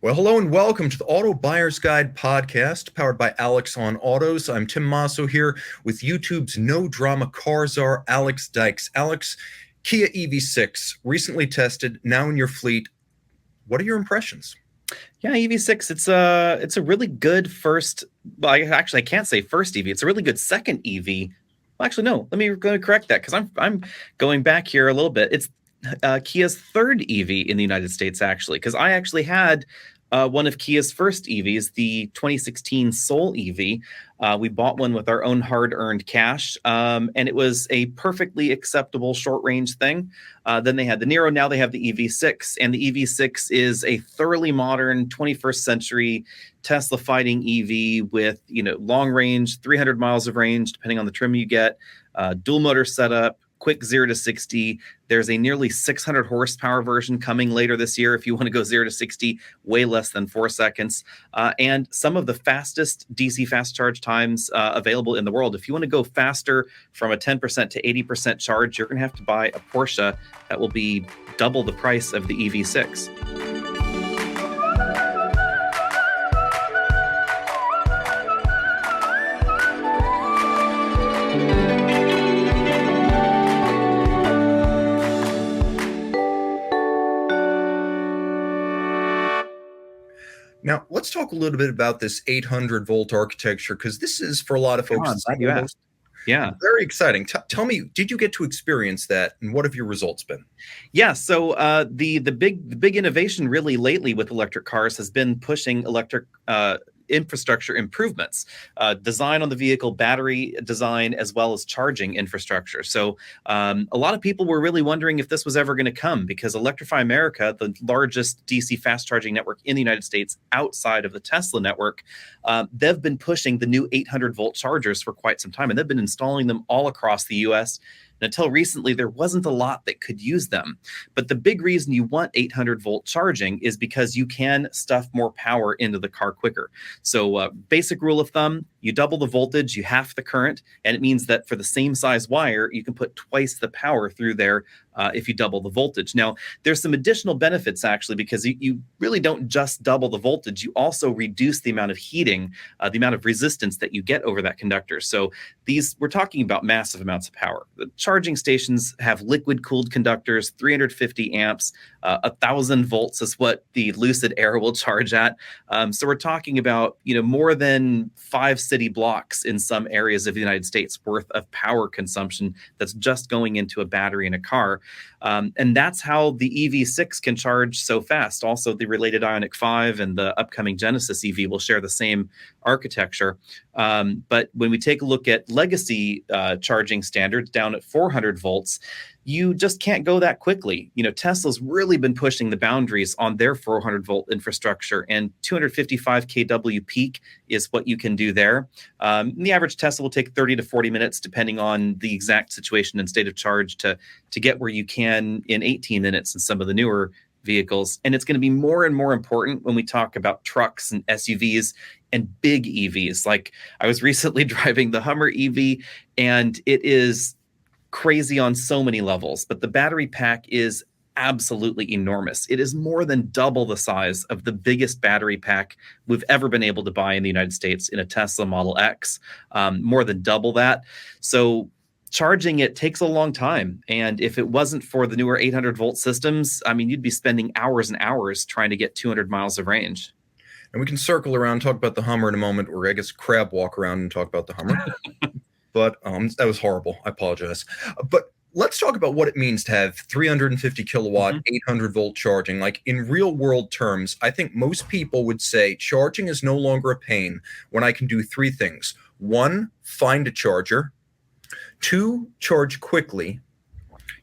Well, hello and welcome to the Auto Buyer's Guide podcast, powered by Alex on Autos. I'm Tim Masso here with YouTube's no drama car czar, Alex Dykes. Alex, Kia EV6, recently tested, now in your fleet. What are your impressions? Yeah, EV6, it's a really good first. Well, I can't say first EV. It's a really good second EV. Well, actually, no. Let me go correct that because I'm going back here a little bit. It's Kia's third EV in the United States, actually, because I actually had one of Kia's first EVs, the 2016 Soul EV. We bought one with our own hard-earned cash, and it was a perfectly acceptable short-range thing. Then they had the Nero. Now they have the EV6, and the EV6 is a thoroughly modern 21st century Tesla fighting EV with long range, 300 miles of range, depending on the trim you get, dual motor setup, quick 0 to 60. There's a nearly 600 horsepower version coming later this year if you want to go 0 to 60 way less than 4 seconds, and some of the fastest DC fast charge times available in the world. If you want to go faster from a 10% to 80% charge, you're going to have to buy a Porsche that will be double the price of the EV6. Now, let's talk a little bit about this 800 volt architecture, because this is, for a lot of folks, very exciting. Tell me, did you get to experience that, and what have your results been? Yeah, so the big innovation really lately with electric cars has been pushing electric infrastructure improvements, design on the vehicle, battery design, as well as charging infrastructure. So a lot of people were really wondering if this was ever going to come, because Electrify America, the largest DC fast charging network in the United States outside of the Tesla network, they've been pushing the new 800 volt chargers for quite some time, and they've been installing them all across the US. And until recently, there wasn't a lot that could use them. But the big reason you want 800 volt charging is because you can stuff more power into the car quicker. So basic rule of thumb, you double the voltage, you half the current, and it means that for the same size wire, you can put twice the power through there if you double the voltage. Now, there's some additional benefits, actually, because you really don't just double the voltage. You also reduce the amount of heating, the amount of resistance that you get over that conductor. So we're talking about massive amounts of power. The charging stations have liquid-cooled conductors, 350 amps, 1,000 volts is what the Lucid Air will charge at. So we're talking about more than 5 city blocks in some areas of the United States worth of power consumption that's just going into a battery in a car. And that's how the EV6 can charge so fast. Also, the related Ioniq 5 and the upcoming Genesis EV will share the same architecture. But when we take a look at legacy charging standards down at 400 volts, you just can't go that quickly. Tesla's really been pushing the boundaries on their 400 volt infrastructure, and 255 kW peak is what you can do there. The average Tesla will take 30 to 40 minutes, depending on the exact situation and state of charge, to get where you can in 18 minutes in some of the newer vehicles. And it's going to be more and more important when we talk about trucks and SUVs and big EVs. Like, I was recently driving the Hummer EV, and it is crazy on so many levels, but the battery pack is absolutely enormous. It is more than double the size of the biggest battery pack we've ever been able to buy in the United States in a Tesla Model X, more than double that. So charging it takes a long time. And if it wasn't for the newer 800 volt systems, you'd be spending hours and hours trying to get 200 miles of range. And we can circle around and talk about the Hummer in a moment, or I guess crab walk around and talk about the Hummer. But that was horrible. I apologize. But let's talk about what it means to have 350 kilowatt, 800 volt charging. Like, in real world terms, I think most people would say charging is no longer a pain when I can do 3 things. 1, find a charger. 2, charge quickly.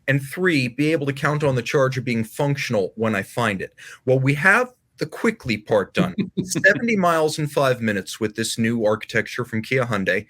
And 3, be able to count on the charger being functional when I find it. Well, we have the quickly part done. 70 miles in 5 minutes with this new architecture from Kia Hyundai,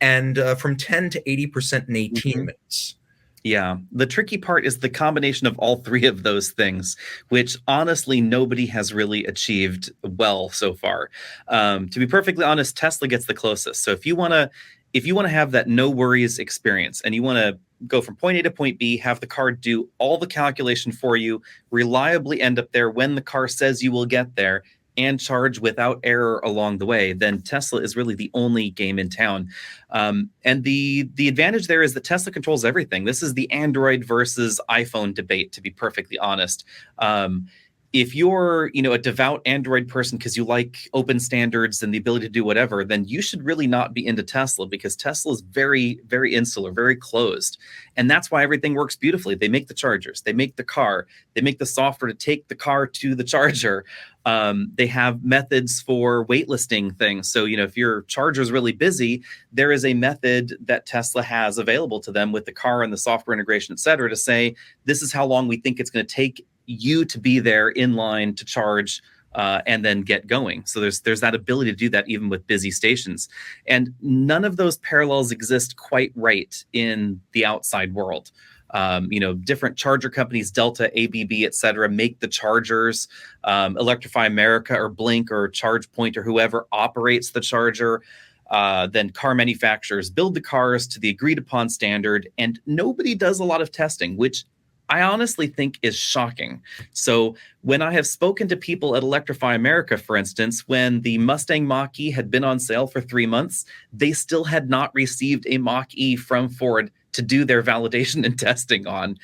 and from 10 to 80% in 18 minutes. Yeah, the tricky part is the combination of all 3 of those things, which honestly nobody has really achieved well so far. To be perfectly honest, Tesla gets the closest. So if you want to have that no worries experience, and you want to go from point A to point B, have the car do all the calculation for you, reliably end up there when the car says you will get there, and charge without error along the way, then Tesla is really the only game in town. And the advantage there is that Tesla controls everything. This is the Android versus iPhone debate, to be perfectly honest. If you're, a devout Android person because you like open standards and the ability to do whatever, then you should really not be into Tesla, because Tesla is very, very insular, very closed. And that's why everything works beautifully. They make the chargers, they make the car, they make the software to take the car to the charger. They have methods for waitlisting things. So, if your charger is really busy, there is a method that Tesla has available to them with the car and the software integration, et cetera, to say, this is how long we think it's going to take you to be there in line to charge and then get going. So there's that ability to do that even with busy stations. And none of those parallels exist quite right in the outside world. Different charger companies, Delta, ABB, et cetera, make the chargers. Electrify America or Blink or ChargePoint or whoever operates the charger. Then car manufacturers build the cars to the agreed upon standard, and nobody does a lot of testing, which I honestly think is shocking. So when I have spoken to people at Electrify America, for instance, when the Mustang Mach-E had been on sale for 3 months, they still had not received a Mach-E from Ford to do their validation and testing on.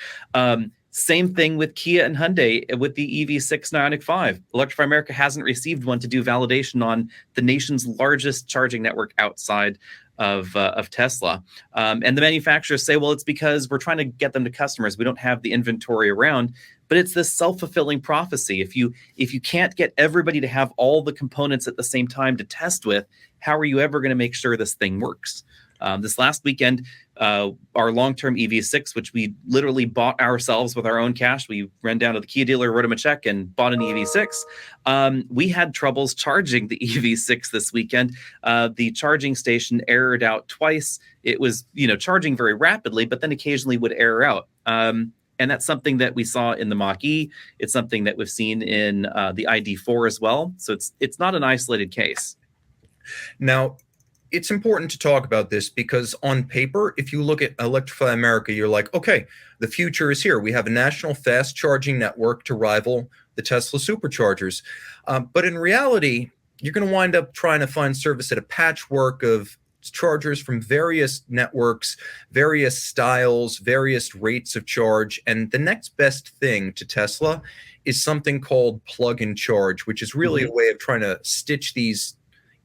Same thing with Kia and Hyundai with the EV6 Ioniq 5. Electrify America hasn't received one to do validation on the nation's largest charging network outside of Tesla. And the manufacturers say, well, it's because we're trying to get them to customers. We don't have the inventory around. But it's this self-fulfilling prophecy. If you can't get everybody to have all the components at the same time to test with, how are you ever going to make sure this thing works? This last weekend, our long-term EV6, which we literally bought ourselves with our own cash, we ran down to the Kia dealer, wrote him a check, and bought an EV6. We had troubles charging the EV6 this weekend. The charging station errored out twice. It was, charging very rapidly, but then occasionally would error out. And that's something that we saw in the Mach-E. It's something that we've seen in the ID4 as well. So it's not an isolated case. Now, it's important to talk about this because on paper, if you look at Electrify America, you're like, okay, the future is here. We have a national fast charging network to rival the Tesla superchargers. But in reality, you're going to wind up trying to find service at a patchwork of chargers from various networks, various styles, various rates of charge. And the next best thing to Tesla is something called plug and charge, which is really a way of trying to stitch these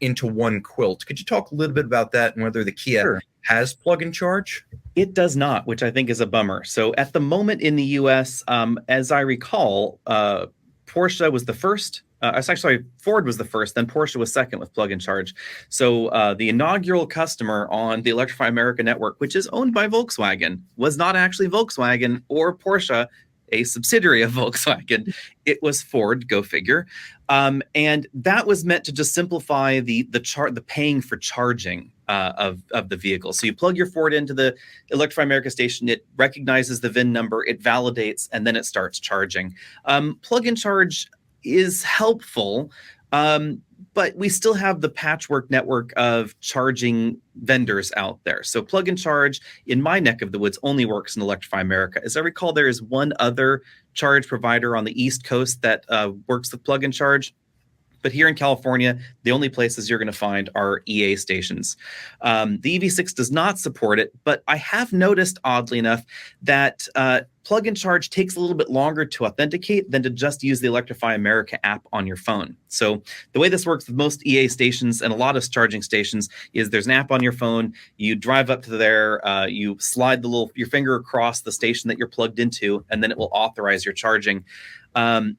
into one quilt. Could you talk a little bit about that and whether the Kia has plug and charge? It does not, which I think is a bummer. So at the moment in the US, as I recall, Porsche was the first. Ford was the first, then Porsche was second with plug and charge. So the inaugural customer on the Electrify America network, which is owned by Volkswagen, was not actually Volkswagen or Porsche, a subsidiary of Volkswagen. It was Ford, go figure. And that was meant to just simplify the paying for charging of the vehicle. So you plug your Ford into the Electrify America station, it recognizes the VIN number, it validates, and then it starts charging. Plug and charge is helpful, but we still have the patchwork network of charging vendors out there. So plug and charge in my neck of the woods only works in Electrify America. As I recall, there is one other charge provider on the East Coast that works with plug and charge. But here in California, the only places you're going to find are EA stations. The EV6 does not support it, but I have noticed, oddly enough, that plug and charge takes a little bit longer to authenticate than to just use the Electrify America app on your phone. So the way this works with most EA stations and a lot of charging stations is there's an app on your phone. You drive up to there, you slide your finger across the station that you're plugged into, and then it will authorize your charging.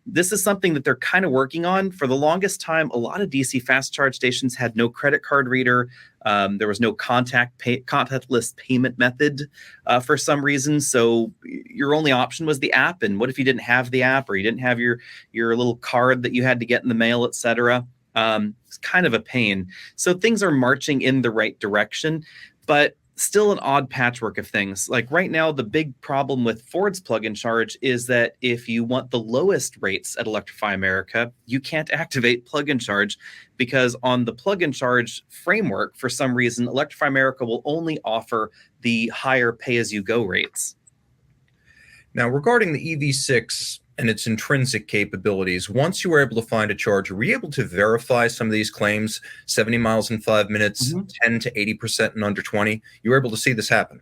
This is something that they're kind of working on. For the longest time, a lot of DC fast charge stations had no credit card reader. There was no contactless payment method for some reason. So your only option was the app. And what if you didn't have the app, or you didn't have your little card that you had to get in the mail, etc.? It's kind of a pain. So things are marching in the right direction, but still an odd patchwork of things. Like right now, the big problem with Ford's plug and charge is that if you want the lowest rates at Electrify America, you can't activate plug and charge, because on the plug and charge framework, for some reason, Electrify America will only offer the higher pay-as-you-go rates. Now, regarding the EV6 and its intrinsic capabilities. Once you were able to find a charger, were you able to verify some of these claims? 70 miles in 5 minutes, 10 to 80% in under 20. You were able to see this happen.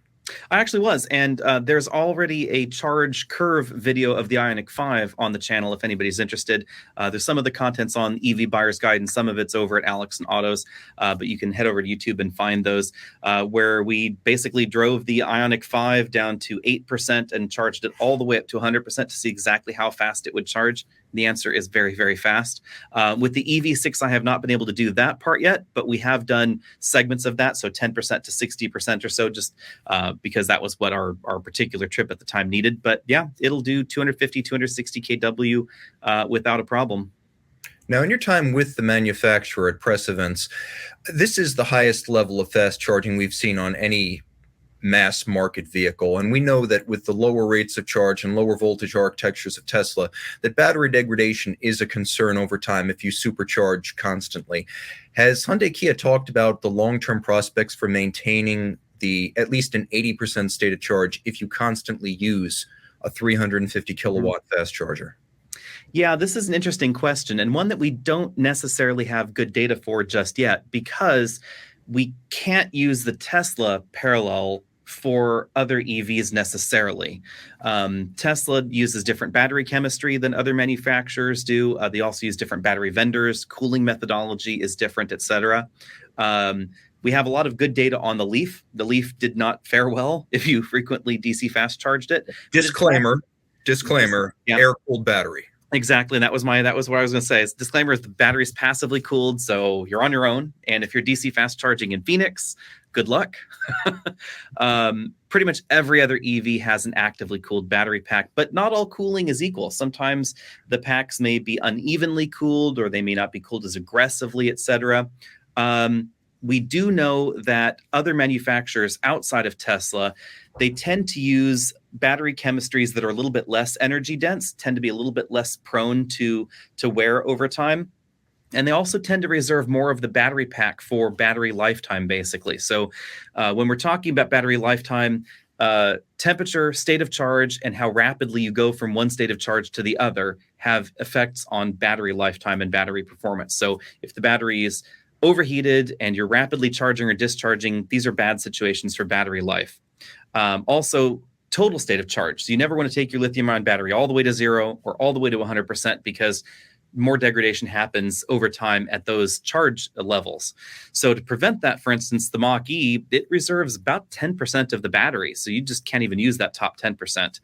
I actually was, and there's already a charge curve video of the Ioniq 5 on the channel if anybody's interested. There's some of the contents on EV Buyer's Guide, and some of it's over at Alex and Autos, but you can head over to YouTube and find those, where we basically drove the Ioniq 5 down to 8% and charged it all the way up to 100% to see exactly how fast it would charge. The answer is very, very fast. With the EV6, I have not been able to do that part yet, but we have done segments of that, so 10% to 60% or so, just because that was what our particular trip at the time needed. But yeah, it'll do 250, 260 kW without a problem. Now, in your time with the manufacturer at press events, this is the highest level of fast charging we've seen on any mass market vehicle. And we know that with the lower rates of charge and lower voltage architectures of Tesla, that battery degradation is a concern over time if you supercharge constantly. Has Hyundai Kia talked about the long-term prospects for maintaining the at least an 80% state of charge if you constantly use a 350 kilowatt fast charger? Yeah, this is an interesting question, and one that we don't necessarily have good data for just yet, because we can't use the Tesla parallel for other EVs necessarily. Tesla uses different battery chemistry than other manufacturers do. They also use different battery vendors. Cooling methodology is different, etc. We have a lot of good data on the Leaf. The Leaf did not fare well if you frequently DC fast charged it. Disclaimer, Yeah. air-cooled battery. Exactly. And that was what I was going to say. Disclaimer is the battery's passively cooled, so you're on your own. And if you're DC fast charging in Phoenix, good luck. Pretty much every other EV has an actively cooled battery pack, but not all cooling is equal. Sometimes the packs may be unevenly cooled, or they may not be cooled as aggressively, etc. We do know that other manufacturers outside of Tesla, they tend to use battery chemistries that are a little bit less energy dense, tend to be a little bit less prone to wear over time. And they also tend to reserve more of the battery pack for battery lifetime, basically. So when we're talking about battery lifetime, temperature, state of charge, and how rapidly you go from one state of charge to the other have effects on battery lifetime and battery performance. So if the battery is overheated and you're rapidly charging or discharging, these are bad situations for battery life. Also, total state of charge. So you never want to take your lithium-ion battery all the way to 0 or all the way to 100%, because more degradation happens over time at those charge levels. So to prevent that, for instance, the Mach-E, it reserves about 10% of the battery. So you just can't even use that top 10%.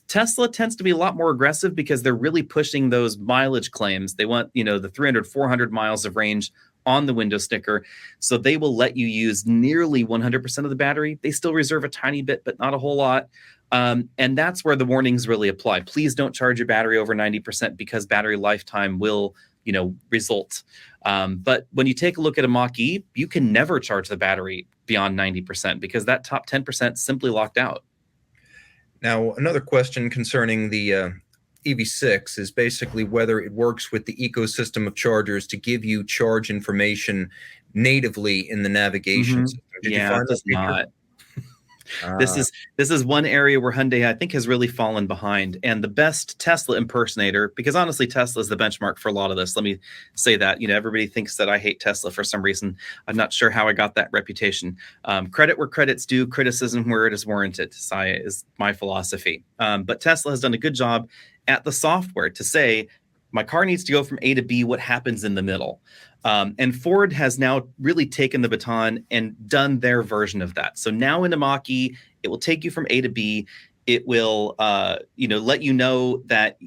Tesla tends to be a lot more aggressive because they're really pushing those mileage claims. They want, the 300, 400 miles of range on the window sticker. So they will let you use nearly 100% of the battery. They still reserve a tiny bit, but not a whole lot. And that's where the warnings really apply. Please don't charge your battery over 90%, because battery lifetime will, result. But when you take a look at a Mach-E, you can never charge the battery beyond 90% because that top 10% simply locked out. Now, another question concerning the EV6 is basically whether it works with the ecosystem of chargers to give you charge information natively in the navigation system. Did you find it does not. Ah. This is one area where Hyundai, I think, has really fallen behind. And the best Tesla impersonator, because honestly, Tesla is the benchmark for a lot of this. Let me say that. Everybody thinks that I hate Tesla for some reason. I'm not sure how I got that reputation. Credit where credit's due, criticism where it is warranted, is my philosophy. But Tesla has done a good job at the software to say, my car needs to go from A to B, what happens in the middle? And Ford has now really taken the baton and done their version of that. So now in a Mach-E, it will take you from A to B. It will, let you know that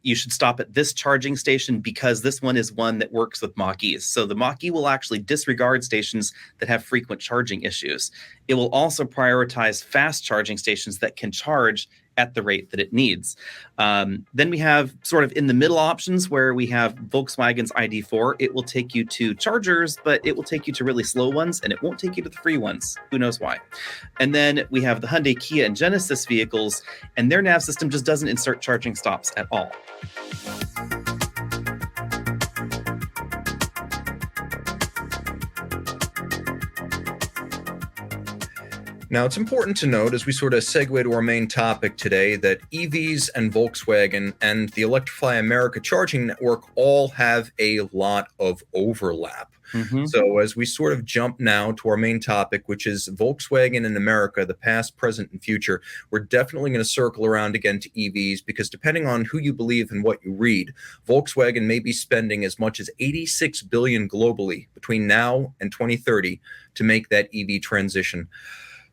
you should stop at this charging station because this one is one that works with Mach-Es. So the Mach-E will actually disregard stations that have frequent charging issues. It will also prioritize fast charging stations that can charge at the rate that it needs. Then we have sort of in the middle options where we have Volkswagen's ID4. It will take you to chargers, but it will take you to really slow ones, and it won't take you to the free ones. Who knows why? And then we have the Hyundai, Kia, and Genesis vehicles, and their nav system just doesn't insert charging stops at all. Now, it's important to note as we sort of segue to our main topic today that EVs and Volkswagen and the Electrify America charging network all have a lot of overlap. So, as we sort of jump now to our main topic, which is Volkswagen in America, the past, present, and future, we're definitely going to circle around again to EVs because depending on who you believe and what you read, Volkswagen may be spending as much as $86 billion globally between now and 2030 to make that EV transition.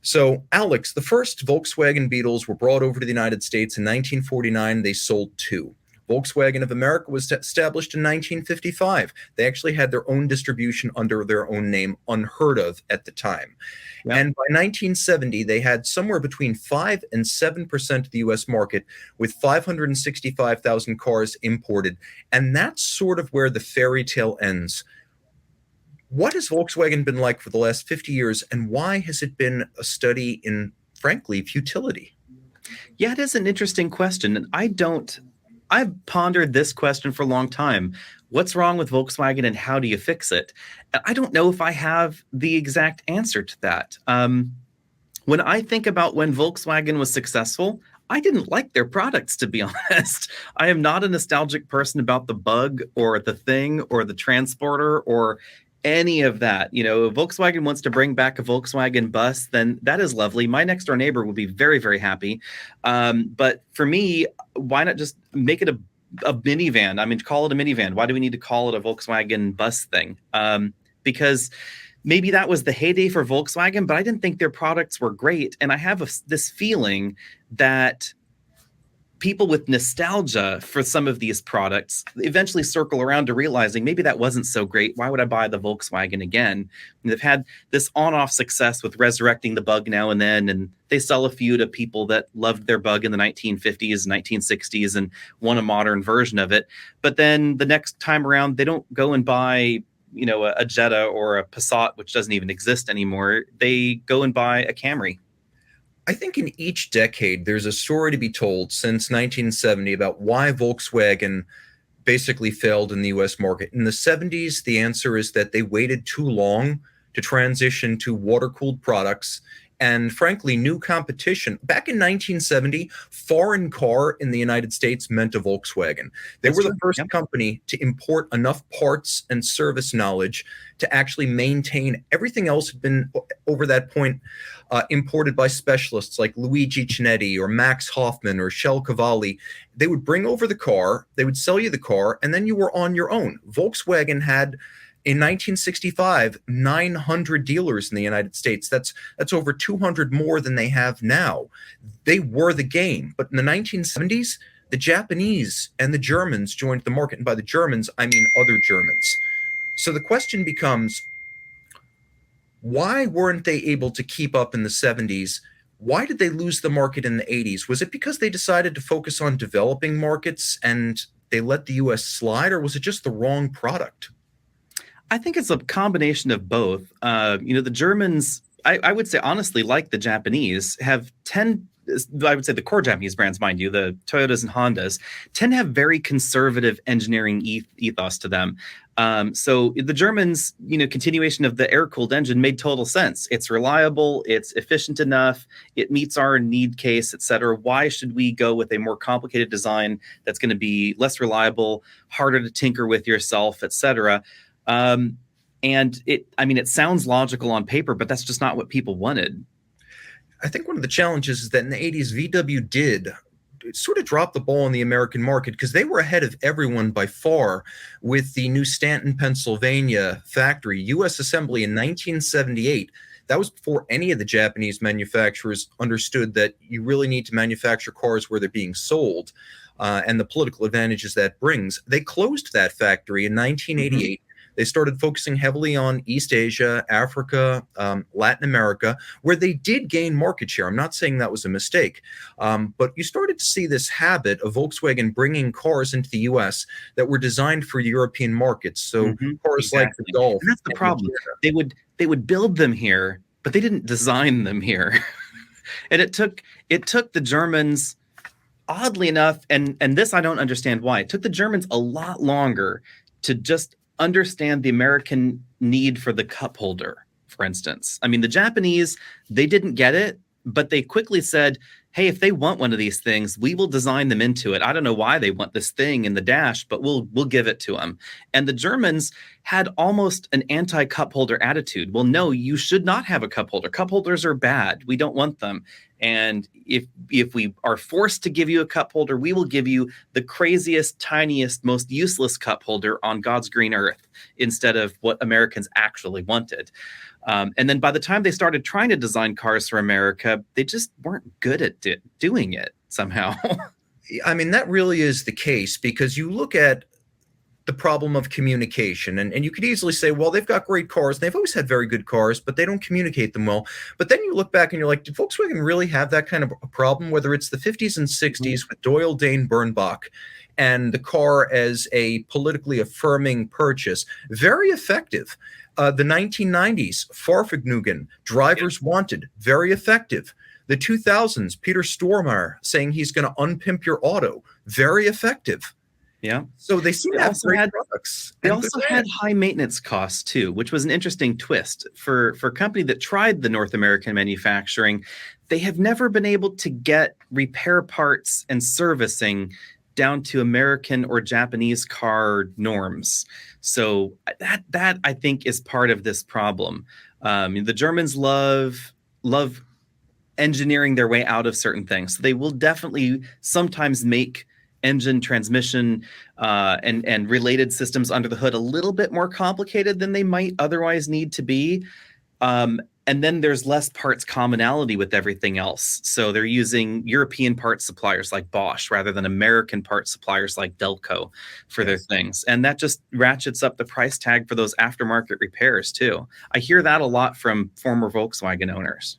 So, Alex, the first Volkswagen Beetles were brought over to the United States in 1949. They sold two. Volkswagen of America was established in 1955. They actually had their own distribution under their own name, unheard of at the time. Yep. And by 1970, they had somewhere between 5 and 7% of the U.S. market, with 565,000 cars imported. And that's sort of where the fairy tale ends. What has Volkswagen been like for the last 50 years, and why has it been a study in, frankly, futility? Yeah, it is an interesting question. And I've pondered this question for a long time. What's wrong with Volkswagen and how do you fix it? And I don't know if I have the exact answer to that. When I think about when Volkswagen was successful, I didn't like their products, to be honest. I am not a nostalgic person about the Bug or the Thing or the Transporter or any of that. You know, if Volkswagen wants to bring back a Volkswagen bus, then that is lovely. My next door neighbor would be very, very happy. But for me, why not just make it a minivan? I mean, call it a minivan. Why do we need to call it a Volkswagen bus thing? Because maybe that was the heyday for Volkswagen, but I didn't think their products were great. And I have this feeling that people with nostalgia for some of these products eventually circle around to realizing maybe that wasn't so great. Why would I buy the Volkswagen again? And they've had this on-off success with resurrecting the Bug now and then, and they sell a few to people that loved their Bug in the 1950s, 1960s, and want a modern version of it. But then the next time around, they don't go and buy, you know, a Jetta or a Passat, which doesn't even exist anymore. They go and buy a Camry. I think in each decade, there's a story to be told since 1970 about why Volkswagen basically failed in the US market. In the 70s, the answer is that they waited too long to transition to water-cooled products and, frankly, new competition. Back in 1970, foreign car in the United States meant a Volkswagen. They were the first company to import enough parts and service knowledge to actually maintain everything else had been, over that point, imported by specialists like Luigi Cinetti or Max Hoffman or Shell Cavalli. They would bring over the car, they would sell you the car, and then you were on your own. Volkswagen had, in 1965, 900 dealers in the United States. That's over 200 more than they have now. They were the game. But in the 1970s, the Japanese and the Germans joined the market. And by the Germans, I mean other Germans. So the question becomes, why weren't they able to keep up in the 70s? Why did they lose the market in the 80s? Was it because they decided to focus on developing markets and they let the US slide, or was it just the wrong product? I think it's a combination of both. The Germans, I would say, honestly, like the Japanese, I would say the core Japanese brands, mind you, the Toyotas and Hondas, tend to have very conservative engineering ethos to them. So the Germans, continuation of the air-cooled engine made total sense. It's reliable, it's efficient enough, it meets our need case, et cetera. Why should we go with a more complicated design that's going to be less reliable, harder to tinker with yourself, et cetera? And it sounds logical on paper, but that's just not what people wanted. I think one of the challenges is that in the 80s, VW did sort of drop the ball in the American market because they were ahead of everyone by far with the New Stanton, Pennsylvania factory, U.S. assembly in 1978. That was before any of the Japanese manufacturers understood that you really need to manufacture cars where they're being sold, and the political advantages that brings. They closed that factory in 1988. They started focusing heavily on East Asia, Africa, Latin America, where they did gain market share. I'm not saying that was a mistake, but you started to see this habit of Volkswagen bringing cars into the U.S. that were designed for European markets. So cars like the Golf. And that's the problem. They would build them here, but they didn't design them here. And it took the Germans, oddly enough, and this I don't understand why. It took the Germans a lot longer to just understand the American need for the cup holder, for instance. I mean, the Japanese, they didn't get it, but they quickly said, hey, if they want one of these things, we will design them into it. I don't know why they want this thing in the dash, but we'll give it to them. And the Germans had almost an anti-cup holder attitude. Well, no, you should not have a cup holder. Cup holders are bad. We don't want them. And if we are forced to give you a cup holder, we will give you the craziest, tiniest, most useless cup holder on God's green earth instead of what Americans actually wanted. And then by the time they started trying to design cars for America, they just weren't good at doing it somehow. I mean, that really is the case, because you look at the problem of communication, and you could easily say, well, they've got great cars. They've always had very good cars, but they don't communicate them well. But then you look back and you're like, did Volkswagen really have that kind of a problem? Whether it's the 50s and 60s with Doyle, Dane, Bernbach, and the car as a politically affirming purchase, very effective. The 1990s, Fahrvergnügen, Drivers Wanted, very effective. The 2000s, Peter Stormare saying he's going to unpimp your auto, very effective. Yeah. So they seem to have great products. They also had high maintenance costs too, which was an interesting twist for a company that tried the North American manufacturing. They have never been able to get repair parts and servicing down to American or Japanese car norms. So that I think is part of this problem. The Germans love engineering their way out of certain things. So they will definitely sometimes make engine, transmission, and related systems under the hood a little bit more complicated than they might otherwise need to be. And then there's less parts commonality with everything else. So they're using European parts suppliers like Bosch rather than American parts suppliers like Delco for their things. And that just ratchets up the price tag for those aftermarket repairs too. I hear that a lot from former Volkswagen owners.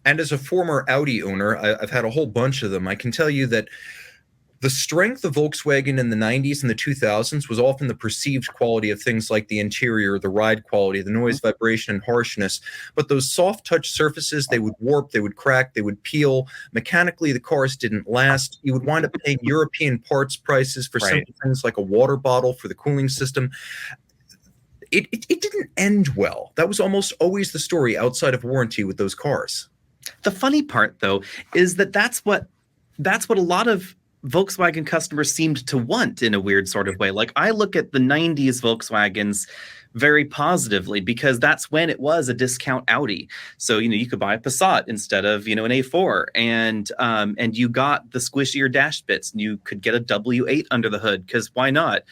And as a former Audi owner, I've had a whole bunch of them. I can tell you that the strength of Volkswagen in the 90s and the 2000s was often the perceived quality of things like the interior, the ride quality, the noise, vibration, and harshness. But those soft touch surfaces, they would warp, they would crack, they would peel. Mechanically, the cars didn't last. You would wind up paying European parts prices for simple things like a water bottle for the cooling system. It didn't end well. That was almost always the story outside of warranty with those cars. The funny part, though, is that that's what a lot of Volkswagen customers seemed to want in a weird sort of way. Like, I look at the 90s Volkswagens very positively because that's when it was a discount Audi. So, you could buy a Passat instead of, an A4, and you got the squishier dash bits, and you could get a W8 under the hood, because why not?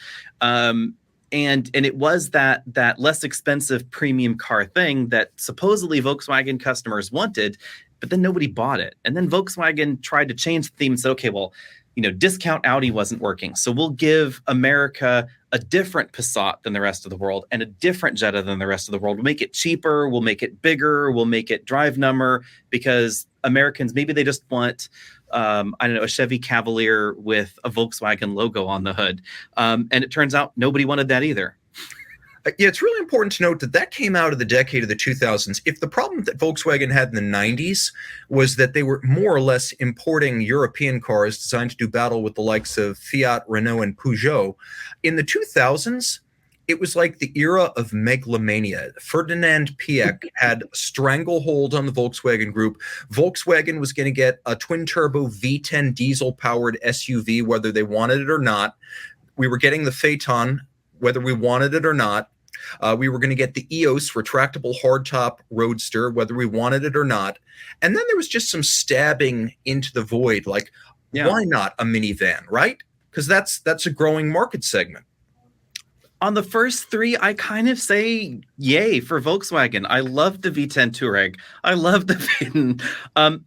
And it was that less expensive premium car thing that supposedly Volkswagen customers wanted, but then nobody bought it. And then Volkswagen tried to change the theme and said, okay, well, discount Audi wasn't working. So we'll give America a different Passat than the rest of the world and a different Jetta than the rest of the world. We'll make it cheaper. We'll make it bigger. We'll make it drive number, because Americans, maybe they just want, a Chevy Cavalier with a Volkswagen logo on the hood. And it turns out nobody wanted that either. Yeah, it's really important to note that came out of the decade of the 2000s. If the problem that Volkswagen had in the 90s was that they were more or less importing European cars designed to do battle with the likes of Fiat, Renault, and Peugeot, in the 2000s, it was like the era of megalomania. Ferdinand Piëch had a stranglehold on the Volkswagen group. Volkswagen was going to get a twin-turbo V10 diesel-powered SUV, whether they wanted it or not. We were getting the Phaeton, whether we wanted it or not. We were going to get the EOS retractable hardtop roadster, whether we wanted it or not. And then there was just some stabbing into the void, like, why not a minivan, right? Because that's a growing market segment. On the first three, I kind of say yay for Volkswagen. I love the V10 Touareg. I love the Phaeton.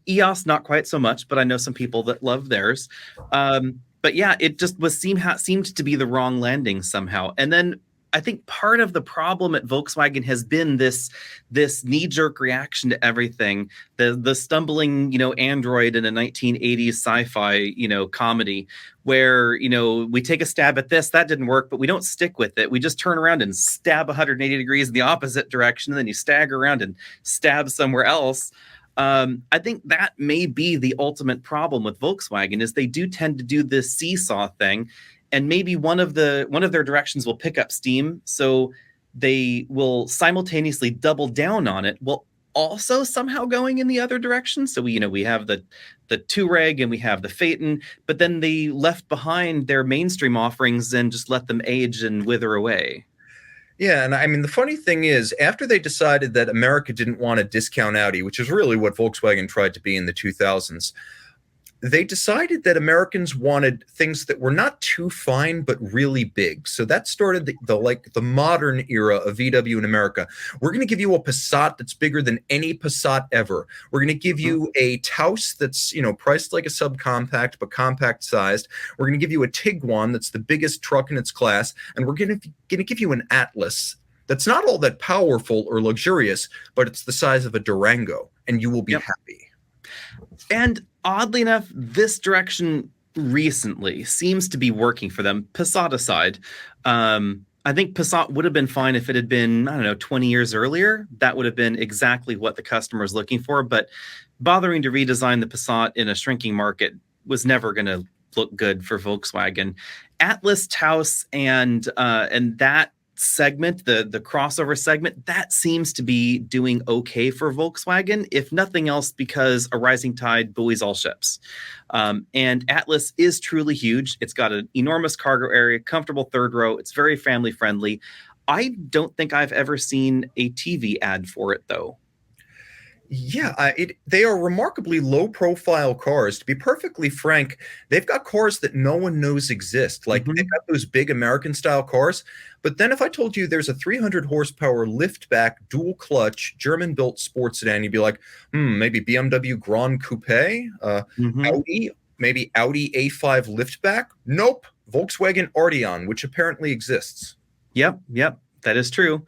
EOS, not quite so much, but I know some people that love theirs. But yeah, it just seemed to be the wrong landing somehow. And then I think part of the problem at Volkswagen has been this knee-jerk reaction to everything, the stumbling, android in a 1980s sci-fi, comedy, where, we take a stab at this, that didn't work, but we don't stick with it. We just turn around and stab 180 degrees in the opposite direction, and then you stagger around and stab somewhere else. I think that may be the ultimate problem with Volkswagen, is they do tend to do this seesaw thing, and maybe one of their directions will pick up steam. So they will simultaneously double down on it while also somehow going in the other direction. So we have the Touareg and we have the Phaeton, but then they left behind their mainstream offerings and just let them age and wither away. Yeah, and I mean, the funny thing is, after they decided that America didn't want to discount Audi, which is really what Volkswagen tried to be in the 2000s, they decided that Americans wanted things that were not too fine but really big. So that started the modern era of VW in America. We're going to give you a Passat that's bigger than any Passat ever. We're going to give you a Taos that's priced like a subcompact but compact sized. We're going to give you a Tiguan that's the biggest truck in its class, and we're going to give you an Atlas that's not all that powerful or luxurious, but it's the size of a Durango, and you will be happy. And oddly enough, this direction recently seems to be working for them, Passat aside. I think Passat would have been fine if it had been, 20 years earlier. That would have been exactly what the customer was looking for. But bothering to redesign the Passat in a shrinking market was never going to look good for Volkswagen. Atlas, Taos, and that segment, the crossover segment, that seems to be doing okay for Volkswagen, if nothing else because a rising tide buoys all ships. And Atlas is truly huge. It's got an enormous cargo area, comfortable third row. It's very family friendly. I don't think I've ever seen a TV ad for it, though. Yeah, they are remarkably low-profile cars. To be perfectly frank, they've got cars that no one knows exist. Like, they've got those big American-style cars. But then if I told you there's a 300-horsepower liftback, dual-clutch, German-built sports sedan, you'd be like, maybe BMW Grand Coupe? Audi? Maybe Audi A5 liftback? Nope. Volkswagen Arteon, which apparently exists. Yep, that is true.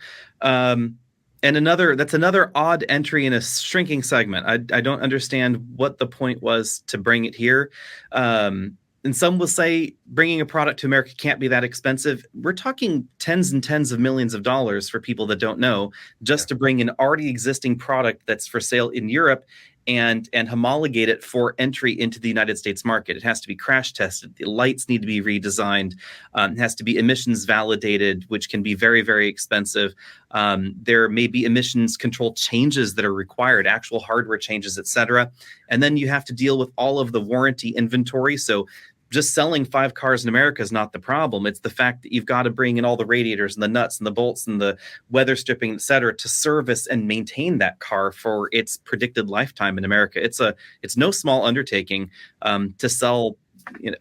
And that's another odd entry in a shrinking segment. I don't understand what the point was to bring it here. And some will say bringing a product to America can't be that expensive. We're talking tens and tens of millions of dollars for people that don't know, just to bring an already existing product that's for sale in Europe and homologate it for entry into the United States market. It has to be crash tested. The lights need to be redesigned. It has to be emissions validated, which can be very, very expensive. There may be emissions control changes that are required, actual hardware changes, etc. And then you have to deal with all of the warranty inventory. So just selling 5 cars in America is not the problem. It's the fact that you've got to bring in all the radiators and the nuts and the bolts and the weather stripping, et cetera, to service and maintain that car for its predicted lifetime in America. It's no small undertaking to sell.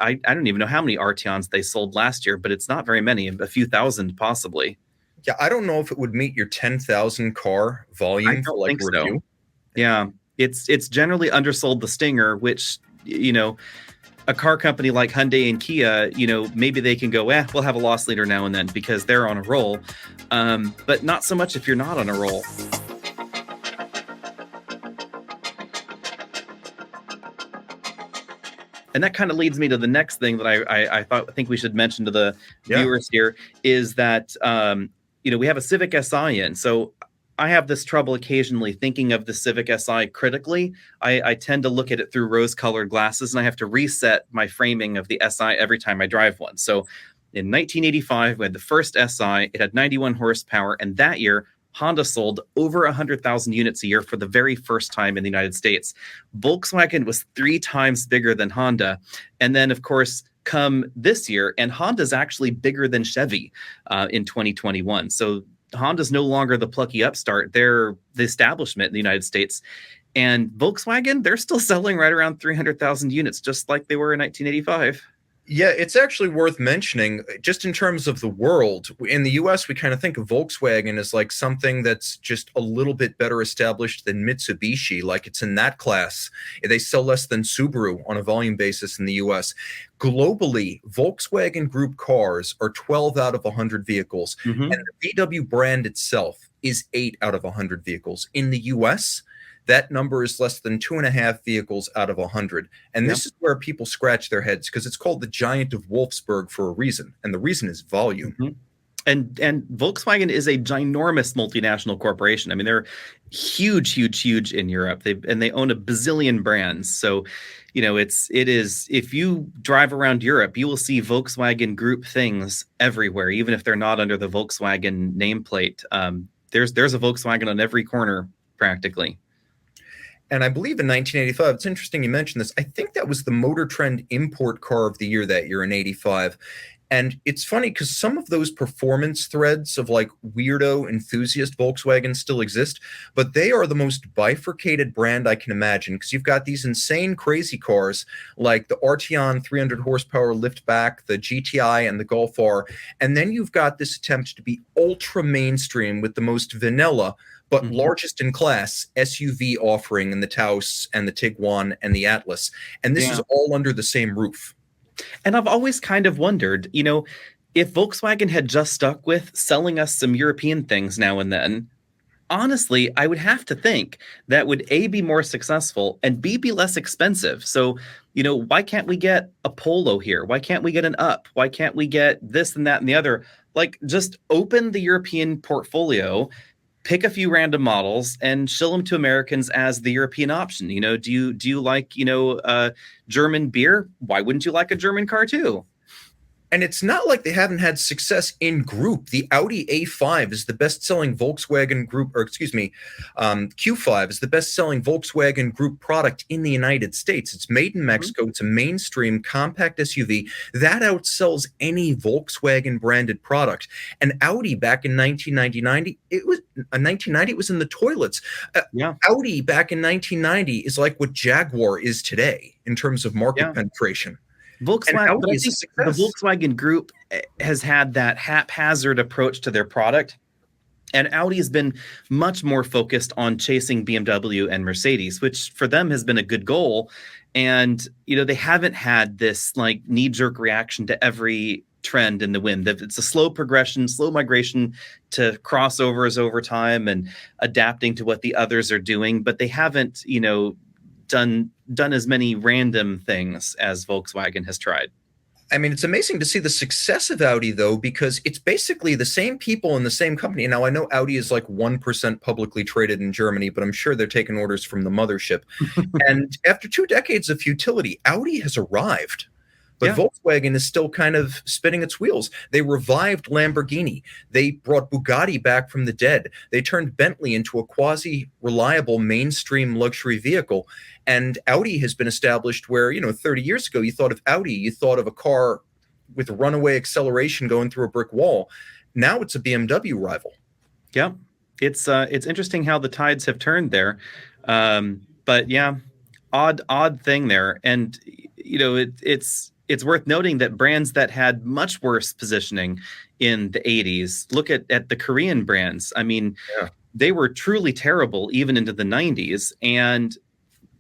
I don't even know how many Arteons they sold last year, but it's not very many, a few thousand possibly. Yeah, I don't know if it would meet your 10,000 car volume for like review. So. Yeah, it's generally undersold the Stinger, which a car company like Hyundai and Kia, maybe they can go, we'll have a loss leader now and then because they're on a roll. But not so much if you're not on a roll. And that kind of leads me to the next thing that I think we should mention to the viewers here is that, we have a Civic Si in. So I have this trouble occasionally thinking of the Civic Si critically. I tend to look at it through rose-colored glasses, and I have to reset my framing of the Si every time I drive one. So in 1985, we had the first Si. It had 91 horsepower, and that year, Honda sold over 100,000 units a year for the very first time in the United States. Volkswagen was 3 times bigger than Honda. And then, of course, come this year, and Honda's actually bigger than Chevy in 2021. So Honda's no longer the plucky upstart. They're the establishment in the United States. And Volkswagen, they're still selling right around 300,000 units, just like they were in 1985. Yeah, it's actually worth mentioning, just in terms of the world. In the US, we kind of think of Volkswagen as like something that's just a little bit better established than Mitsubishi, like it's in that class. They sell less than Subaru on a volume basis in the US. Globally, Volkswagen Group cars are 12 out of 100 vehicles, and the VW brand itself is 8 out of 100 vehicles. In the US, that number is less than 2.5 vehicles out of 100. And this is where people scratch their heads because it's called the Giant of Wolfsburg for a reason. And the reason is volume. And Volkswagen is a ginormous multinational corporation. I mean, they're huge in Europe. They own a bazillion brands. So, it is, if you drive around Europe, you will see Volkswagen Group things everywhere, even if they're not under the Volkswagen nameplate. There's a Volkswagen on every corner practically. And I believe in 1985, it's interesting you mentioned this. I think that was the Motor Trend Import Car of the Year that year in 85. And it's funny because some of those performance threads of like weirdo enthusiast Volkswagen still exist, but they are the most bifurcated brand I can imagine because you've got these insane, crazy cars like the Arteon 300 horsepower liftback, the GTI, and the Golf R. And then you've got this attempt to be ultra mainstream with the most vanilla but largest in class SUV offering in the Taos and the Tiguan and the Atlas. And this is all under the same roof. And I've always kind of wondered, if Volkswagen had just stuck with selling us some European things now and then, honestly, I would have to think that would A, be more successful, and B, be less expensive. So, why can't we get a Polo here? Why can't we get an Up? Why can't we get this and that and the other? Like, just open the European portfolio, pick a few random models and shill them to Americans as the European option. Do you like, German beer? Why wouldn't you like a German car too? And it's not like they haven't had success in group. The Audi A5 is the best-selling Volkswagen Group, or excuse me, Q5 is the best-selling Volkswagen Group product in the United States. It's made in Mexico. It's a mainstream compact SUV that outsells any Volkswagen-branded product. And Audi back in 1990, it was in the toilets. Audi back in 1990 is like what Jaguar is today in terms of market penetration. Volkswagen, but I think the Volkswagen Group has had that haphazard approach to their product, and Audi has been much more focused on chasing BMW and Mercedes, which for them has been a good goal. And they haven't had this like knee-jerk reaction to every trend in the wind. It's a slow progression, slow migration to crossovers over time and adapting to what the others are doing, but they haven't, done as many random things as Volkswagen has tried. I mean, it's amazing to see the success of Audi, though, because it's basically the same people in the same company. Now, I know Audi is like 1% publicly traded in Germany, but I'm sure they're taking orders from the mothership. And after 2 decades of futility, Audi has arrived. But Volkswagen is still kind of spinning its wheels. They revived Lamborghini. They brought Bugatti back from the dead. They turned Bentley into a quasi-reliable mainstream luxury vehicle. And Audi has been established where, 30 years ago, you thought of Audi, you thought of a car with runaway acceleration going through a brick wall. Now it's a BMW rival. Yeah, it's interesting how the tides have turned there. But yeah, odd thing there. And, it's worth noting that brands that had much worse positioning in the 80s, look at the Korean brands. I mean, they were truly terrible even into the 90s. And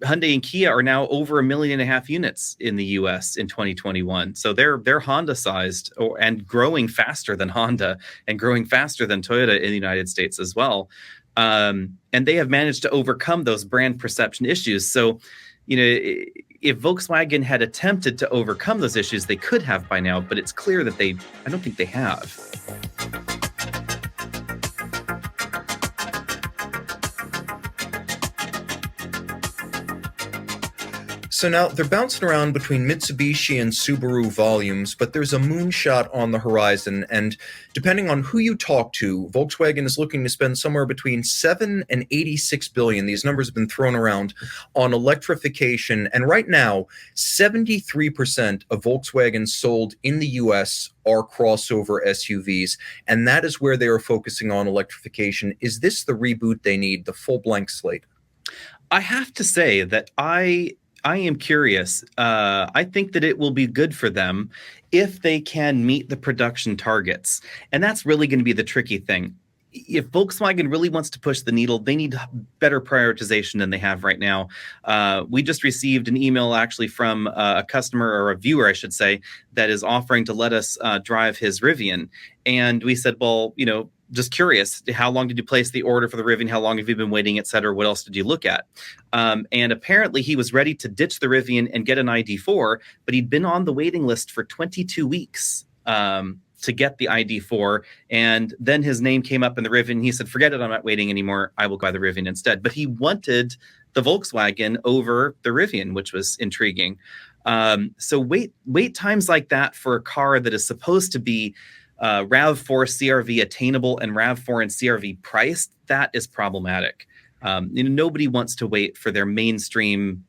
Hyundai and Kia are now over 1.5 million units in the US in 2021. So they're Honda sized and growing faster than Honda and growing faster than Toyota in the United States as well. And they have managed to overcome those brand perception issues. So, if Volkswagen had attempted to overcome those issues, they could have by now, but it's clear that I don't think they have. So now they're bouncing around between Mitsubishi and Subaru volumes, but there's a moonshot on the horizon. And depending on who you talk to, Volkswagen is looking to spend somewhere between 7 and 86 billion. These numbers have been thrown around on electrification. And right now, 73% of Volkswagens sold in the US are crossover SUVs. And that is where they are focusing on electrification. Is this the reboot they need, the full blank slate? I have to say that I am curious. I think that it will be good for them if they can meet the production targets. And that's really going to be the tricky thing. If Volkswagen really wants to push the needle, they need better prioritization than they have right now. We just received an email actually from a customer, or a viewer, I should say, that is offering to let us drive his Rivian. And we said, well, just curious, how long did you place the order for the Rivian? How long have you been waiting, et cetera? What else did you look at? And apparently he was ready to ditch the Rivian and get an ID4, but he'd been on the waiting list for 22 weeks. to get the ID4, and then his name came up in the Rivian. He said, forget it, I'm not waiting anymore. I will buy the Rivian instead. But he wanted the Volkswagen over the Rivian, which was intriguing. So wait times like that for a car that is supposed to be RAV4 CRV attainable and RAV4 and CRV priced, that is problematic. Nobody wants to wait for their mainstream,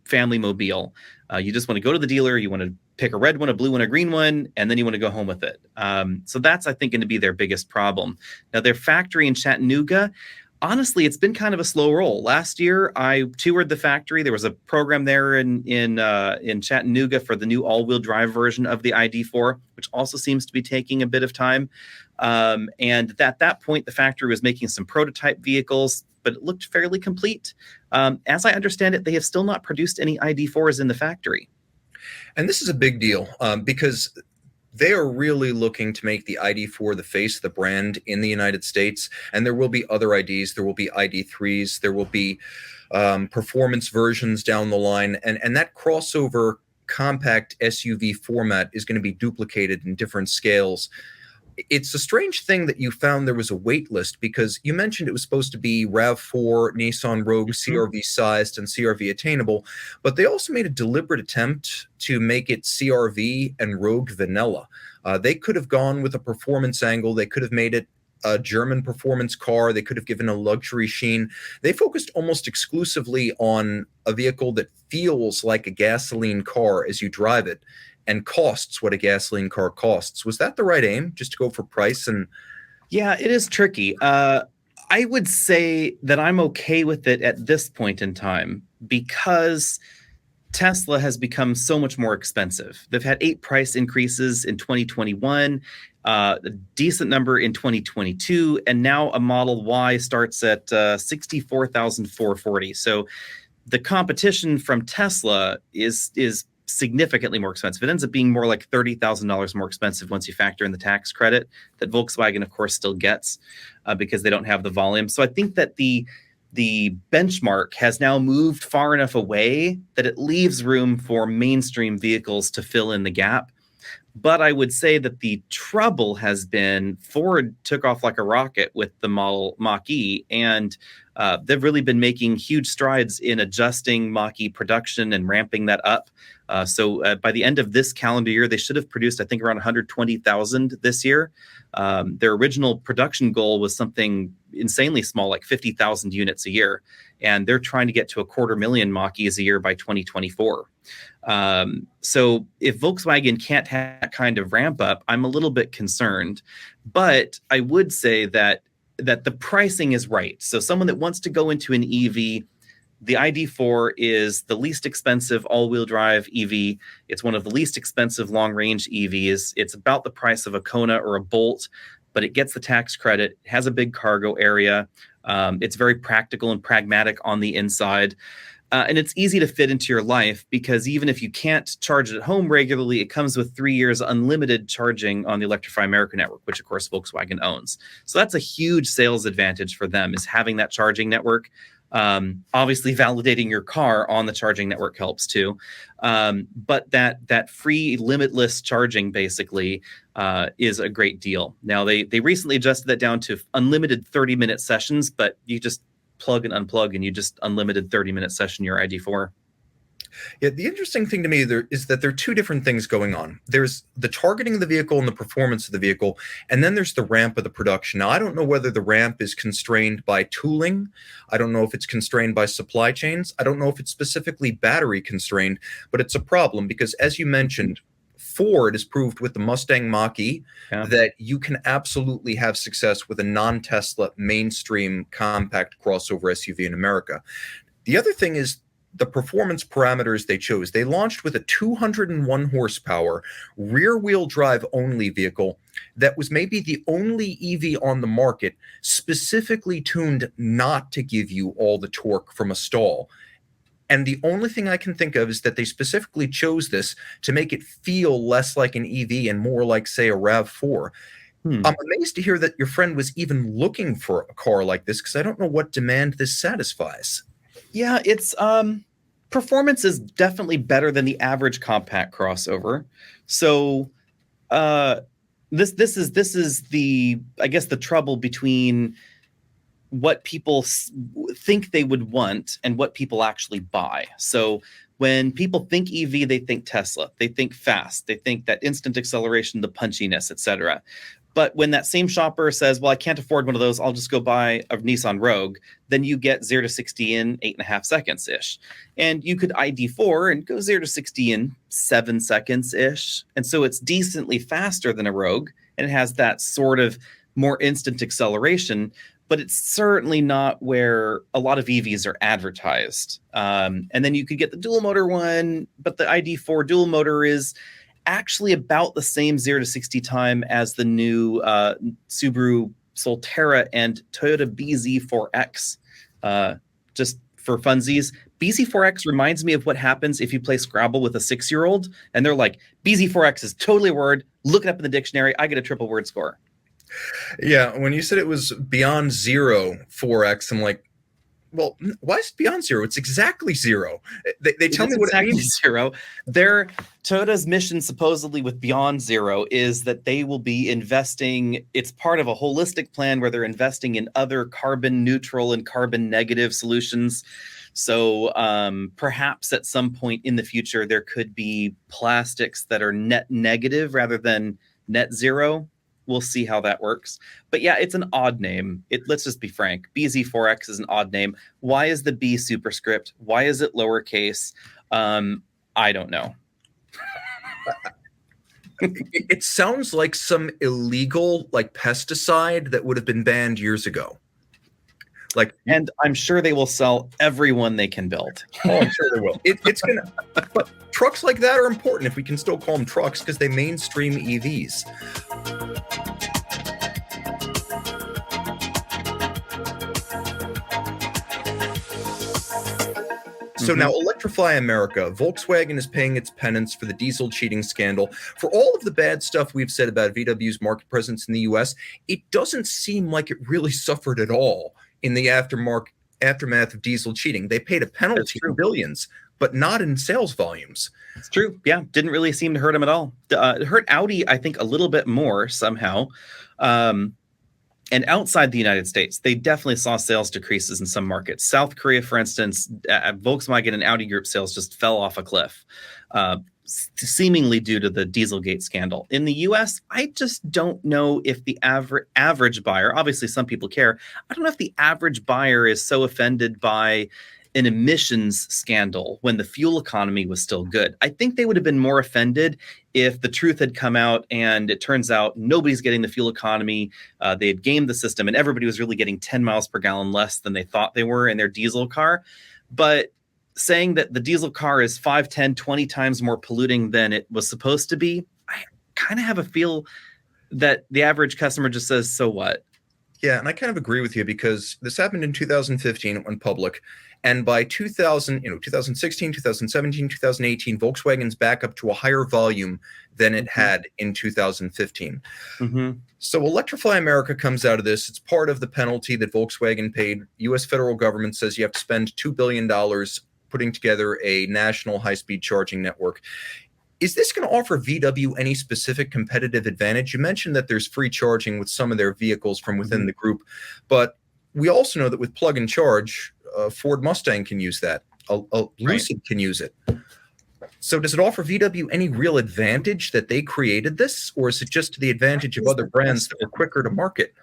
family mobile. You just want to go to the dealer, you want to pick a red one, a blue one, a green one, and then you want to go home with it. So that's, I think, going to be their biggest problem. Now, their factory in Chattanooga, honestly, it's been kind of a slow roll. Last year, I toured the factory. There was a program there in Chattanooga for the new all-wheel drive version of the ID4, which also seems to be taking a bit of time. And at that point, the factory was making some prototype vehicles, but it looked fairly complete. As I understand it, they have still not produced any ID4s in the factory. And this is a big deal because they are really looking to make the ID4 the face of the brand in the United States. And there will be other IDs. There will be ID3s. There will be performance versions down the line. And that crossover compact SUV format is going to be duplicated in different scales. It's a strange thing that you found there was a wait list, because you mentioned it was supposed to be RAV4, Nissan Rogue, CRV sized and CRV attainable, but they also made a deliberate attempt to make it CRV and Rogue vanilla. They could have gone with a performance angle. They could have made it a German performance car. They could have given a luxury sheen. They focused almost exclusively on a vehicle that feels like a gasoline car as you drive it, and costs what a gasoline car costs. Was that the right aim, just to go for price? And yeah, it is tricky. I would say that I'm okay with it at this point in time because Tesla has become so much more expensive. They've had 8 price increases in 2021, a decent number in 2022, and now a Model Y starts at $64,440. So the competition from Tesla is significantly more expensive. It ends up being more like $30,000 more expensive once you factor in the tax credit that Volkswagen, of course, still gets because they don't have the volume. So I think that the benchmark has now moved far enough away that it leaves room for mainstream vehicles to fill in the gap. But I would say that the trouble has been Ford took off like a rocket with the Model Mach-E, and they've really been making huge strides in adjusting Mach-E production and ramping that up. So by the end of this calendar year, they should have produced, I think, around 120,000 this year. Their original production goal was something insanely small, like 50,000 units a year. And they're trying to get to 250,000 Mach-E's a year by 2024. So if Volkswagen can't have that kind of ramp up, I'm a little bit concerned. But I would say that the pricing is right. So someone that wants to go into an EV, the ID4 is the least expensive all-wheel drive EV. It's one of the least expensive long-range EVs. It's about the price of a Kona or a Bolt, but it gets the tax credit. It has a big cargo area. It's very practical and pragmatic on the inside. And it's easy to fit into your life because even if you can't charge it at home regularly, it comes with 3 years unlimited charging on the Electrify America network, which of course Volkswagen owns. So that's a huge sales advantage for them, is having that charging network. Obviously validating your car on the charging network helps too. But that free limitless charging basically is a great deal. Now they recently adjusted that down to unlimited 30-minute sessions, but you just plug and unplug and you just unlimited 30-minute session your ID4. Yeah, the interesting thing to me there is that there are two different things going on. There's the targeting of the vehicle and the performance of the vehicle, and then there's the ramp of the production. Now, I don't know whether the ramp is constrained by tooling. I don't know if it's constrained by supply chains. I don't know if it's specifically battery constrained, but it's a problem because, as you mentioned, Ford has proved with the Mustang Mach-E that you can absolutely have success with a non-Tesla mainstream compact crossover SUV in America. The other thing is the performance parameters they chose. They launched with a 201 horsepower rear-wheel drive only vehicle that was maybe the only EV on the market specifically tuned not to give you all the torque from a stall. And the only thing I can think of is that they specifically chose this to make it feel less like an EV and more like, say, a RAV4. I'm amazed to hear that your friend was even looking for a car like this, because I don't know what demand this satisfies. Yeah, it's performance is definitely better than the average compact crossover. So This is the, I guess, the trouble between what people think they would want and what people actually buy. So when people think EV, they think Tesla, they think fast, they think that instant acceleration, the punchiness, etc. But when that same shopper says, well, I can't afford one of those, I'll just go buy a Nissan Rogue, then you get 0 to 60 in 8.5 seconds ish. And you could ID4 and go 0 to 60 in 7 seconds ish. And so it's decently faster than a Rogue, and it has that sort of more instant acceleration, but it's certainly not where a lot of EVs are advertised. And then you could get the dual motor one, but the ID4 dual motor is actually about the same 0 to 60 time as the new Subaru Solterra and Toyota BZ4X. Just for funsies, BZ4X reminds me of what happens if you play Scrabble with a 6-year-old and they're like, BZ4X is totally a word, look it up in the dictionary, I get a triple word score. Yeah, when you said it was beyond zero 4X, I'm like, well, why is it beyond zero? It's exactly zero. They tell me what exactly it means. Zero. Toyota's mission supposedly with Beyond Zero is that they will be investing. It's part of a holistic plan where they're investing in other carbon neutral and carbon negative solutions. So perhaps at some point in the future, there could be plastics that are net negative rather than net zero. We'll see how that works. But yeah, it's an odd name. Let's just be frank. BZ4X is an odd name. Why is the B superscript? Why is it lowercase? I don't know. It sounds like some illegal pesticide that would have been banned years ago. And I'm sure they will sell everyone they can build. Oh, I'm sure they will. It's gonna. But trucks like that are important if we can still call them trucks because they mainstream EVs. So now Electrify America. Volkswagen is paying its penance for the diesel cheating scandal. For all of the bad stuff we've said about VW's market presence in the US, it doesn't seem like it really suffered at all in the aftermath of diesel cheating. They paid a penalty in billions, but not in sales volumes. It's true. Yeah, didn't really seem to hurt them at all. It hurt Audi, I think, a little bit more somehow. And outside the United States, they definitely saw sales decreases in some markets. South Korea, for instance, Volkswagen and Audi Group sales just fell off a cliff, seemingly due to the Dieselgate scandal. In the US, I just don't know if the average buyer, obviously some people care, I don't know if the average buyer is so offended by an emissions scandal when the fuel economy was still good. I think they would have been more offended if the truth had come out and it turns out nobody's getting the fuel economy. They had gamed the system and everybody was really getting 10 miles per gallon less than they thought they were in their diesel car. But saying that the diesel car is 5, 10, 20 times more polluting than it was supposed to be, I kind of have a feel that the average customer just says, so what? Yeah, and I kind of agree with you because this happened in 2015, it went public. And by 2016, 2017, 2018, Volkswagen's back up to a higher volume than it had in 2015. So Electrify America comes out of this. It's part of the penalty that Volkswagen paid. U.S. federal government says you have to spend $2 billion putting together a national high-speed charging network. Is this going to offer VW any specific competitive advantage? You mentioned that there's free charging with some of their vehicles from within the group, but we also know that with plug and charge, Ford Mustang can use that. Lucid can use it. So does it offer VW any real advantage that they created this, or is it just to the advantage of other brands that were quicker to market?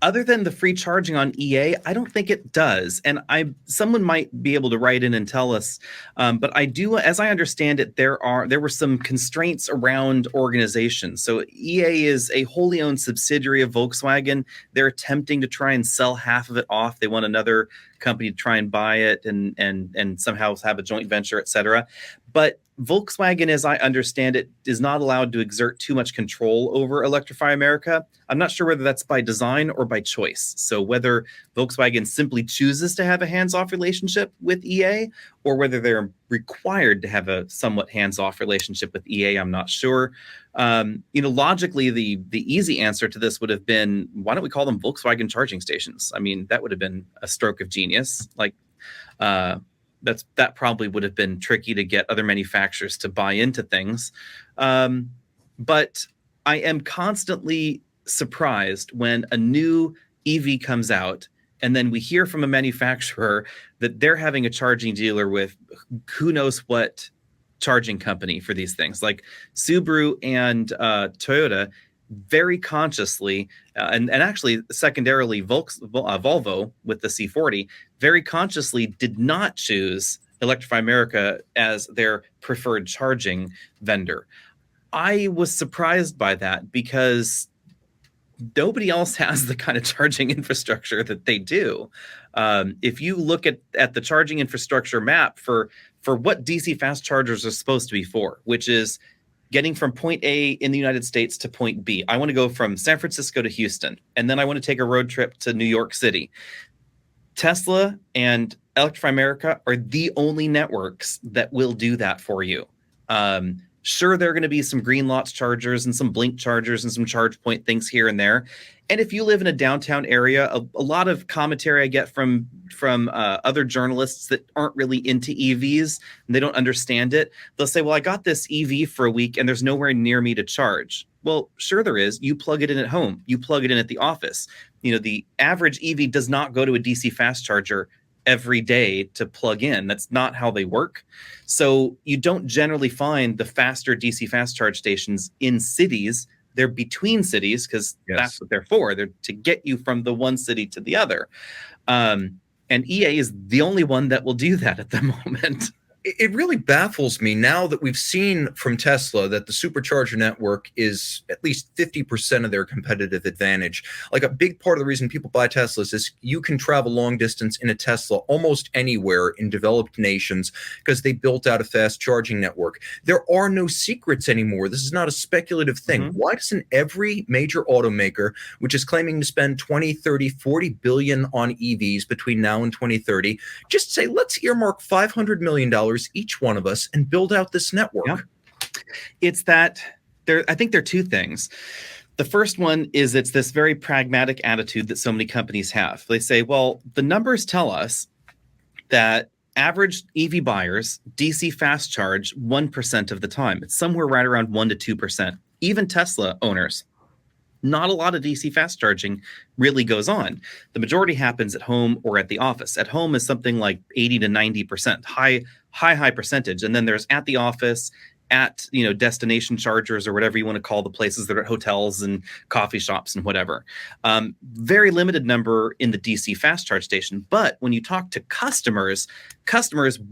Other than the free charging on EA, I don't think it does. And someone might be able to write in and tell us. But I do, as I understand it, there were some constraints around organization. So EA is a wholly owned subsidiary of Volkswagen. They're attempting to try and sell half of it off. They want another company to try and buy it and somehow have a joint venture, et cetera. But Volkswagen, as I understand it, is not allowed to exert too much control over Electrify America. I'm not sure whether that's by design or by choice. So whether Volkswagen simply chooses to have a hands-off relationship with EA or whether they're required to have a somewhat hands-off relationship with EA, I'm not sure. Logically, the easy answer to this would have been, why don't we call them Volkswagen charging stations? I mean, that would have been a stroke of genius. That probably would have been tricky to get other manufacturers to buy into things. But I am constantly surprised when a new EV comes out and then we hear from a manufacturer that they're having a charging dealer with who knows what charging company for these things. Like Subaru and Toyota very consciously, and actually secondarily Volvo with the C40, very consciously did not choose Electrify America as their preferred charging vendor. I was surprised by that because nobody else has the kind of charging infrastructure that they do. If you look at the charging infrastructure map for what DC fast chargers are supposed to be for, which is getting from point A in the United States to point B. I want to go from San Francisco to Houston, and then I want to take a road trip to New York City. Tesla and Electrify America are the only networks that will do that for you. Sure, there are going to be some green lots chargers and some blink chargers and some charge point things here and there. And if you live in a downtown area, a lot of commentary I get from other journalists that aren't really into EVs and they don't understand it. They'll say, well, I got this EV for a week and there's nowhere near me to charge. Well, sure there is. You plug it in at home. You plug it in at the office. The average EV does not go to a DC fast charger every day to plug in. That's not how they work. So you don't generally find the faster DC fast charge stations in cities. They're between cities because that's what they're for. They're to get you from the one city to the other. And EA is the only one that will do that at the moment. It really baffles me now that we've seen from Tesla that the supercharger network is at least 50% of their competitive advantage. Like a big part of the reason people buy Teslas is you can travel long distance in a Tesla almost anywhere in developed nations because they built out a fast charging network. There are no secrets anymore. This is not a speculative thing. Mm-hmm. Why doesn't every major automaker, which is claiming to spend 20, 30, 40 billion on EVs between now and 2030, just say, let's earmark $500 million each one of us and build out this network? Yeah. It's that I think there are two things. The first one is it's this very pragmatic attitude that so many companies have. They say, well, the numbers tell us that average EV buyers DC fast charge 1% of the time. It's somewhere right around 1% to 2%. Even Tesla owners, not a lot of DC fast charging really goes on. The majority happens at home or at the office. At home is something like 80 to 90%, high percentage. And then there's at the office, at destination chargers or whatever you want to call the places that are hotels and coffee shops and whatever. Very limited number in the DC fast charge station. But when you talk to customers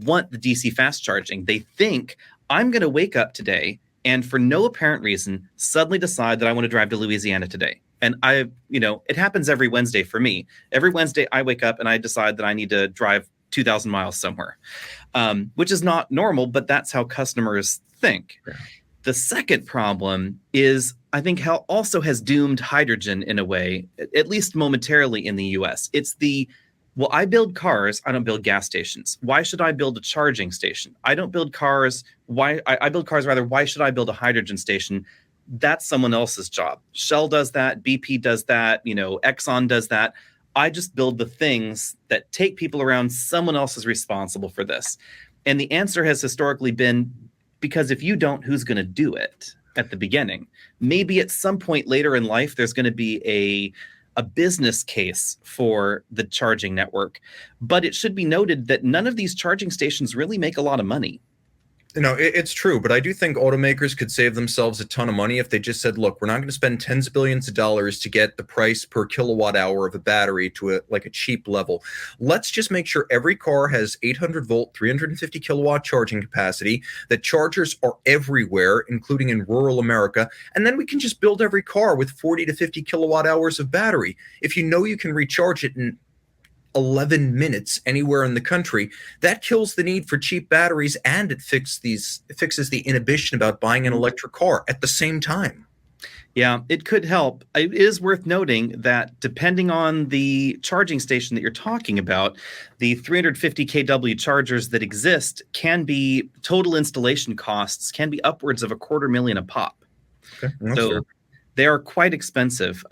want the DC fast charging. They think, I'm going to wake up today and for no apparent reason, suddenly decide that I want to drive to Louisiana today. And it happens every Wednesday for me. Every Wednesday I wake up and I decide that I need to drive 2,000 miles somewhere, which is not normal, but that's how customers think. Yeah. The second problem is, I think, how also has doomed hydrogen in a way, at least momentarily in the US. It's well, I build cars, I don't build gas stations. Why should I build a charging station? I don't build cars. I build cars, rather, why should I build a hydrogen station? That's someone else's job. Shell does that, BP does that, Exxon does that. I just build the things that take people around. Someone else is responsible for this. And the answer has historically been, because if you don't, who's going to do it at the beginning? Maybe at some point later in life, there's going to be a business case for the charging network. But it should be noted that none of these charging stations really make a lot of money. It's true, but I do think automakers could save themselves a ton of money if they just said, look, we're not going to spend tens of billions of dollars to get the price per kilowatt hour of a battery to a cheap level. Let's just make sure every car has 800 volt, 350 kilowatt charging capacity, that chargers are everywhere, including in rural America, and then we can just build every car with 40 to 50 kilowatt hours of battery. If you can recharge it in 11 minutes anywhere in the country, that kills the need for cheap batteries, and it fixes the inhibition about buying an electric car at the same time. Yeah, it could help. It is worth noting that depending on the charging station that you're talking about, the 350 kW chargers that exist can be, total installation costs can be upwards of $250,000 a pop. Okay. So they are quite expensive.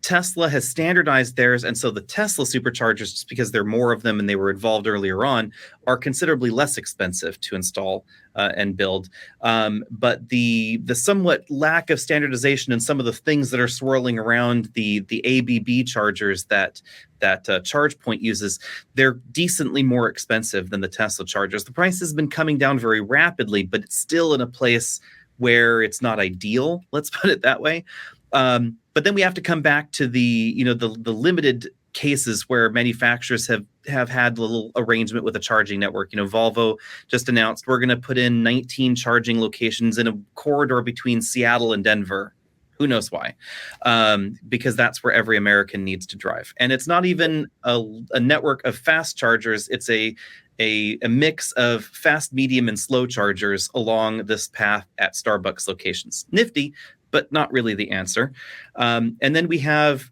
Tesla has standardized theirs, and so the Tesla superchargers, just because there are more of them and they were involved earlier on, are considerably less expensive to install and build. But the somewhat lack of standardization and some of the things that are swirling around the ABB chargers that ChargePoint uses, they're decently more expensive than the Tesla chargers. The price has been coming down very rapidly, but it's still in a place where it's not ideal. Let's put it that way. But then we have to come back to the limited cases where manufacturers have had a little arrangement with a charging network. Volvo just announced we're going to put in 19 charging locations in a corridor between Seattle and Denver. Who knows why? Because that's where every American needs to drive. And it's not even a network of fast chargers. It's a mix of fast, medium, and slow chargers along this path at Starbucks locations. Nifty, but not really the answer. And then we have,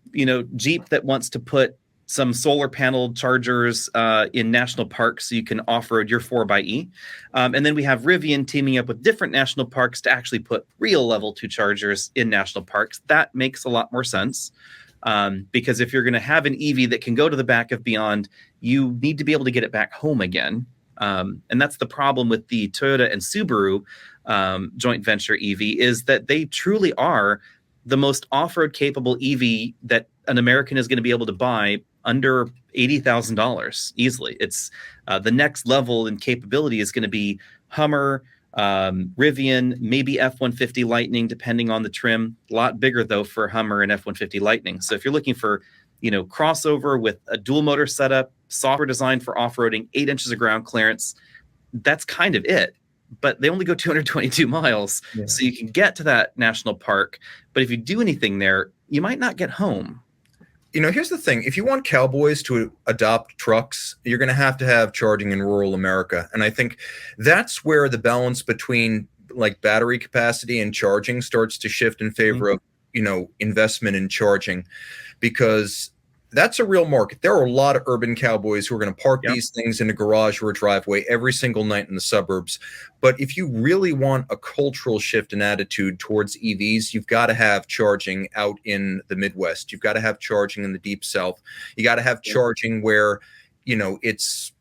Jeep that wants to put some solar panel chargers in national parks so you can off-road your 4xe. And then we have Rivian teaming up with different national parks to actually put real level 2 chargers in national parks. That makes a lot more sense. Because if you're going to have an EV that can go to the back of Beyond, you need to be able to get it back home again. And that's the problem with the Toyota and Subaru joint venture EV, is that they truly are the most off-road capable EV that an American is going to be able to buy under $80,000 easily. It's the next level in capability is going to be Hummer, Rivian, maybe F-150 Lightning, depending on the trim. A lot bigger though for Hummer and F-150 Lightning. So if you're looking for, crossover with a dual motor setup, software designed for off-roading, 8 inches of ground clearance, that's kind of it. But they only go 222 miles. Yeah. So you can get to that national park. But if you do anything there, you might not get home. Here's the thing. If you want cowboys to adopt trucks, you're going to have charging in rural America. And I think that's where the balance between like battery capacity and charging starts to shift in favor of, investment in charging, because that's a real market. There are a lot of urban cowboys who are going to park these things in a garage or a driveway every single night in the suburbs. But if you really want a cultural shift in attitude towards EVs, you've got to have charging out in the Midwest. You've got to have charging in the Deep South. You got to have charging where, it's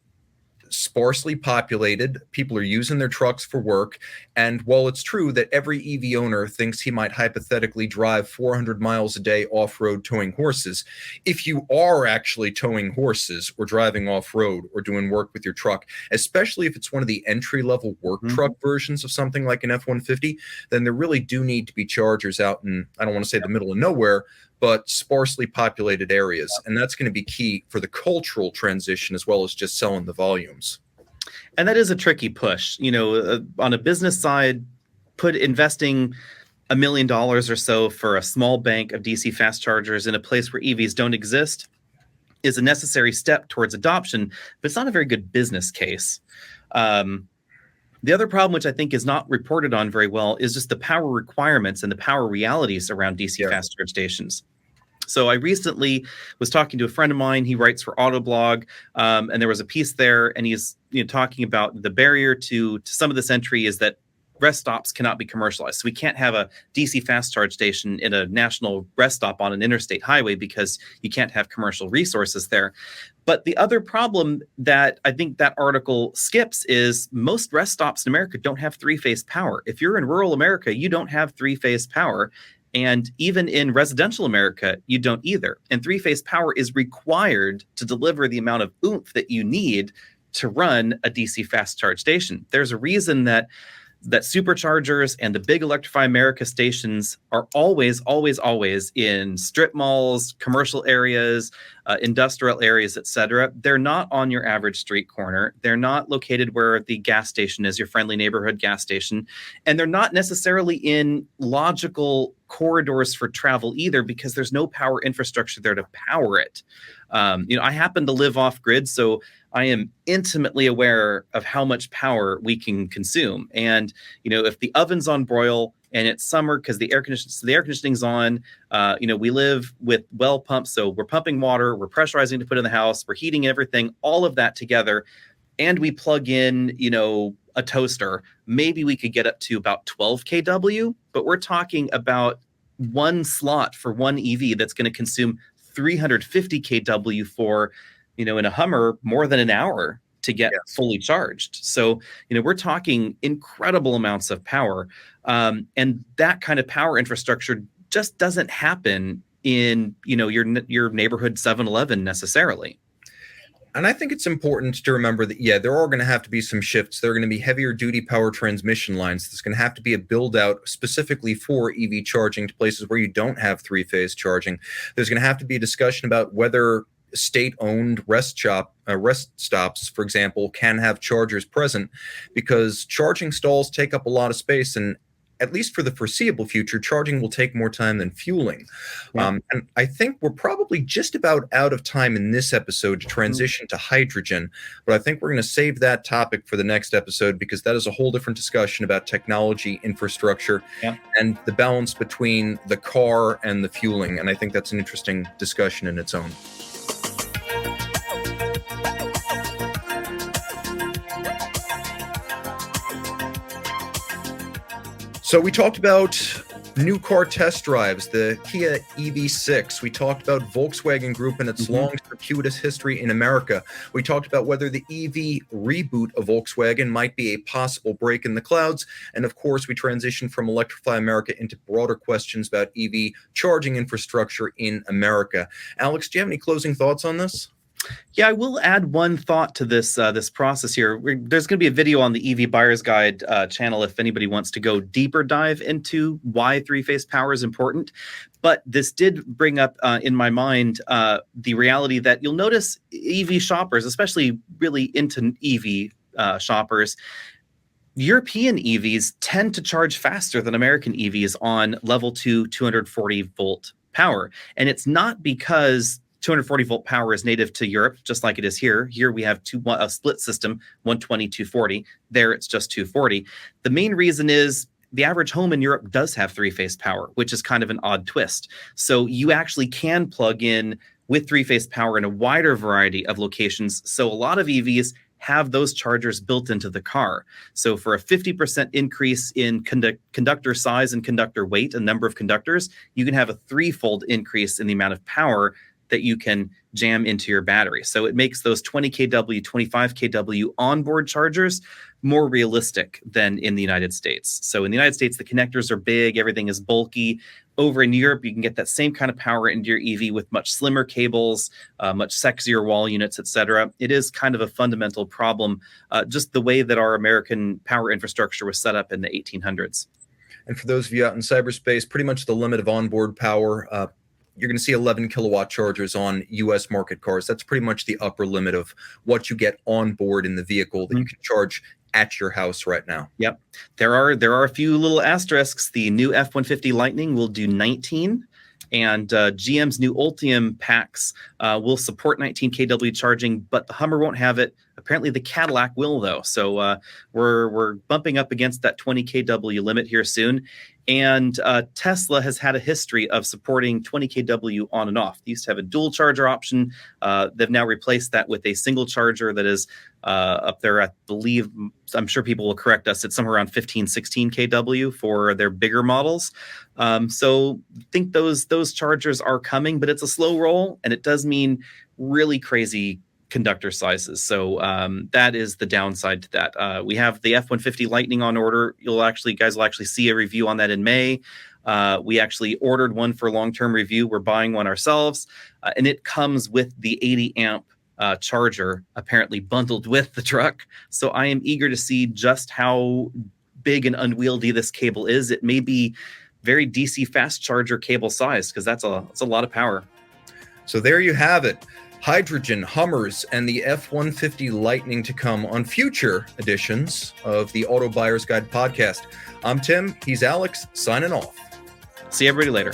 sparsely populated. People are using their trucks for work. And while it's true that every EV owner thinks he might hypothetically drive 400 miles a day off-road towing horses, if you are actually towing horses or driving off-road or doing work with your truck, especially if it's one of the entry-level work truck versions of something like an F-150, then there really do need to be chargers out in, I don't want to say the middle of nowhere, but sparsely populated areas. And that's going to be key for the cultural transition as well as just selling the volumes. And that is a tricky push. On a business side, investing $1 million or so for a small bank of DC fast chargers in a place where EVs don't exist is a necessary step towards adoption, but it's not a very good business case. The other problem, which I think is not reported on very well, is just the power requirements and the power realities around DC fast charge stations. So I recently was talking to a friend of mine. He writes for Autoblog, and there was a piece there, and he's talking about the barrier to some of this entry is that rest stops cannot be commercialized. So we can't have a DC fast charge station in a national rest stop on an interstate highway because you can't have commercial resources there. But the other problem that I think that article skips is most rest stops in America don't have three-phase power. If you're in rural America, you don't have three-phase power. And even in residential America, you don't either. And three-phase power is required to deliver the amount of oomph that you need to run a DC fast charge station. There's a reason that superchargers and the big Electrify America stations are always in strip malls, commercial areas, industrial areas, etc. They're not on your average street corner. They're not located where the gas station is, your friendly neighborhood gas station. And they're not necessarily in logical corridors for travel either, because there's no power infrastructure there to power it. I happen to live off grid, so I am intimately aware of how much power we can consume. And, if the oven's on broil and it's summer because the air conditioning's on, we live with well pumps. So we're pumping water, we're pressurizing to put in the house, we're heating everything, all of that together. And we plug in, a toaster. Maybe we could get up to about 12 kW, but we're talking about one slot for one EV that's going to consume 350 kW for, in a Hummer, more than an hour to get fully charged. So, we're talking incredible amounts of power. And that kind of power infrastructure just doesn't happen in, your neighborhood 7-Eleven necessarily. And I think it's important to remember that, there are going to have to be some shifts. There are going to be heavier duty power transmission lines. There's going to have to be a build out specifically for EV charging to places where you don't have three-phase charging. There's going to have to be a discussion about whether state-owned rest stops, for example, can have chargers present, because charging stalls take up a lot of space, and at least for the foreseeable future, charging will take more time than fueling. And I think we're probably just about out of time in this episode to transition to hydrogen, but I think we're going to save that topic for the next episode, because that is a whole different discussion about technology, infrastructure, and the balance between the car and the fueling. And I think that's an interesting discussion in its own. So we talked about new car test drives, the Kia EV6. We talked about Volkswagen Group and its long circuitous history in America. We talked about whether the EV reboot of Volkswagen might be a possible break in the clouds. And of course, we transitioned from Electrify America into broader questions about EV charging infrastructure in America. Alex, do you have any closing thoughts on this? Yeah, I will add one thought to this process here. There's going to be a video on the EV Buyer's Guide channel if anybody wants to go deeper dive into why three-phase power is important. But this did bring up in my mind the reality that you'll notice EV shoppers, especially really into EV shoppers, European EVs tend to charge faster than American EVs on level 2 240 volt power. And it's not because 240 volt power is native to Europe, just like it is here. Here we have a split system, 120, 240. There it's just 240. The main reason is the average home in Europe does have three-phase power, which is kind of an odd twist. So you actually can plug in with three-phase power in a wider variety of locations. So a lot of EVs have those chargers built into the car. So for a 50% increase in conductor size and conductor weight, a number of conductors, you can have a threefold increase in the amount of power that you can jam into your battery. So it makes those 20 kW, 25 kW onboard chargers more realistic than in the United States. So in the United States, the connectors are big, everything is bulky. Over in Europe, you can get that same kind of power into your EV with much slimmer cables, much sexier wall units, etc. It is kind of a fundamental problem, just the way that our American power infrastructure was set up in the 1800s. And for those of you out in cyberspace, pretty much the limit of onboard power, you're going to see 11 kilowatt chargers on U.S. market cars. That's pretty much the upper limit of what you get on board in the vehicle that you can charge at your house right now. Yep. There are a few little asterisks. The new F-150 Lightning will do 19, and GM's new Ultium packs will support 19 kW charging, but the Hummer won't have it. Apparently the Cadillac will, though. So we're bumping up against that 20 kW limit here soon. And Tesla has had a history of supporting 20 kW on and off. They used to have a dual charger option. They've now replaced that with a single charger that is up there, I believe, I'm sure people will correct us, it's somewhere around 15, 16 kW for their bigger models. So I think those chargers are coming, but it's a slow roll, and it does mean really crazy conductor sizes. So that is the downside to that. We have the F-150 Lightning on order. Guys will actually see a review on that in May. We actually ordered one for long-term review. We're buying one ourselves, and it comes with the 80 amp charger apparently bundled with the truck. So I am eager to see just how big and unwieldy this cable is. It may be very DC fast charger cable size, because that's a lot of power. So there you have it. Hydrogen, Hummers, and the F-150 Lightning to come on future editions of the Auto Buyer's Guide podcast. I'm Tim. He's Alex, signing off. See everybody later.